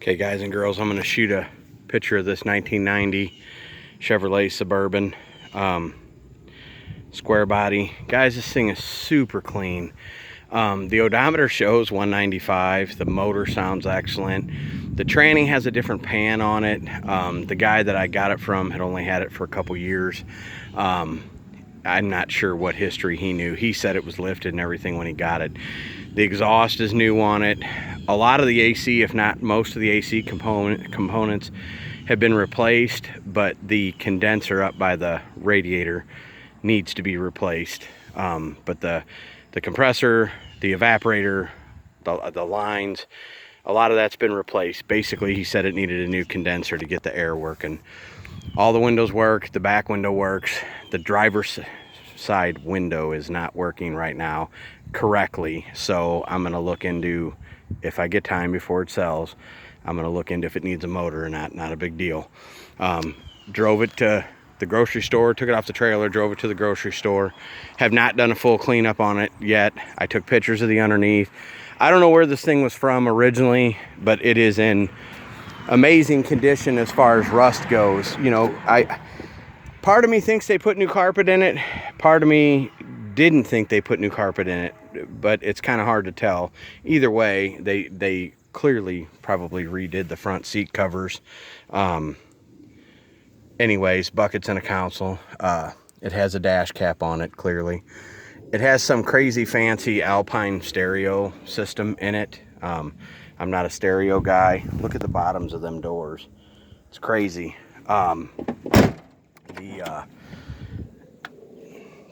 Okay, guys and girls, I'm going to shoot a picture of this 1990 Chevrolet Suburban square body. Guys, this thing is super clean. The odometer shows 195. The motor sounds excellent. The tranny has a different pan on it. The guy that I got it from had only had it for a couple years. I'm not sure what history he knew. He said it was lifted and everything when he got it. The exhaust is new on it. A lot of the AC, if not most of the AC components have been replaced, but the condenser up by the radiator needs to be replaced. But the compressor, the evaporator, the lines, a lot of that's been replaced. Basically, he said it needed a new condenser to get the air working. All the windows work, the back window works. The driver's side window is not working right now correctly, so I'm going to look into, if I get time before it sells, I'm going to look into if it needs a motor or not. Not a big deal. Drove it to the grocery store, took it off the trailer, drove it to the grocery store. Have not done a full cleanup on it yet. I took pictures of the underneath. I don't know where this thing was from originally, but it is in amazing condition as far as rust goes. You know, part of me thinks they put new carpet in it. Part of me didn't think they put new carpet in it, but it's kind of hard to tell. Either way, they clearly probably redid the front seat covers. Anyways, buckets and a console. It has a dash cap on it, clearly. It has some crazy fancy Alpine stereo system in it. I'm not a stereo guy. Look at the bottoms of them doors. It's crazy.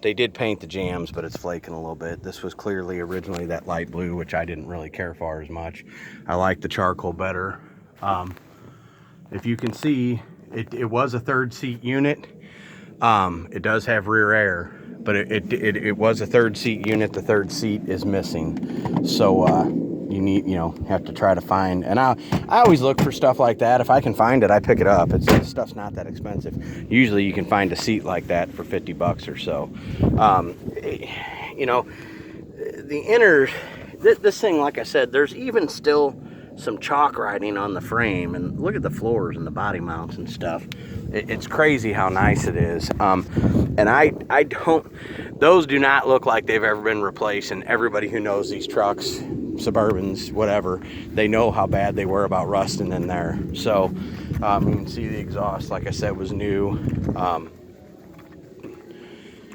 They did paint the jambs, but it's flaking a little bit. This was clearly originally that light blue, which I didn't really care for as much. I like the charcoal better. If you can see, it was a third seat unit. It does have rear air, but it was a third seat unit. The third seat is missing. So you have to try to find, and I always look for stuff like that. If I can find it, I pick it up. Stuff's not that expensive. Usually you can find a seat like that for 50 bucks or so. You know, the inner, this thing, like I said, there's even still some chalk writing on the frame, and look at the floors and the body mounts and stuff. It's crazy how nice it is. And those do not look like they've ever been replaced, and everybody who knows these trucks, Suburbans, whatever, they know how bad they were about rusting in there. So you can see the exhaust, like I said, was new.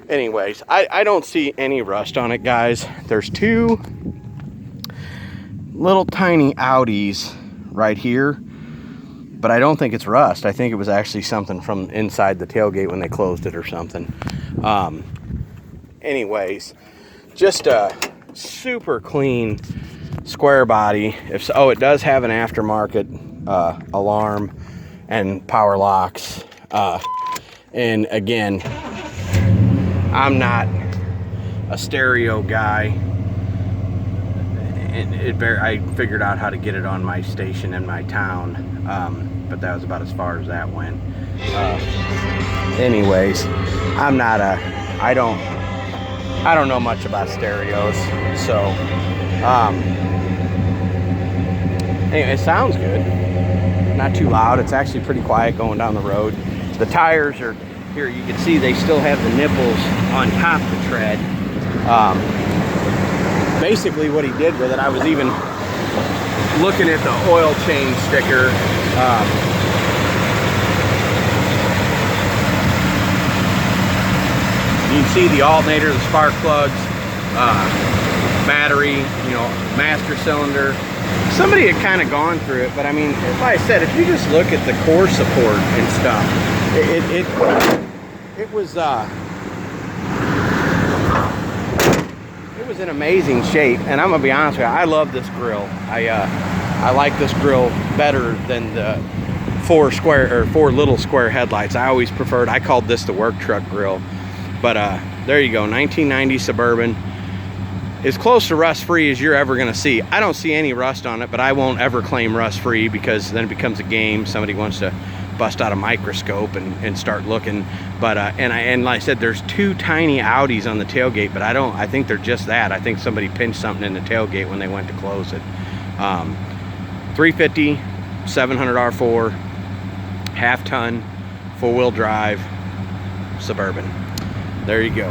Anyways, I don't see any rust on it, guys. There's two little tiny Audis right here, but I don't think it's rust. I think it was actually something from inside the tailgate when they closed it or something. Anyways, just a super clean square body. It does have an aftermarket alarm and power locks. And again, I'm not a stereo guy. I figured out how to get it on my station in my town, but that was about as far as that went. Anyways, I don't know much about stereos, so anyway, it sounds good. Not too loud. It's actually pretty quiet going down the road. The tires are here. You can see they still have the nipples on top of the tread. Basically what he did with it, I was even looking at the oil change sticker. You can see the alternator, the spark plugs, battery, master cylinder. Somebody had kind of gone through it, but I mean, like I said, if you just look at the core support and stuff, it was in amazing shape. And I'm gonna be honest with you, I love this grill. I like this grill better than the four little square headlights. I always preferred. I called this the work truck grill. But there you go, 1990 Suburban. As close to rust free as you're ever gonna see. I don't see any rust on it, but I won't ever claim rust free, because then it becomes a game. Somebody wants to bust out a microscope and start looking. But and like I said, there's two tiny Audis on the tailgate, but I think they're just that. I think somebody pinched something in the tailgate when they went to close it. 350 700 R4, half ton, 4-wheel drive Suburban. There you go.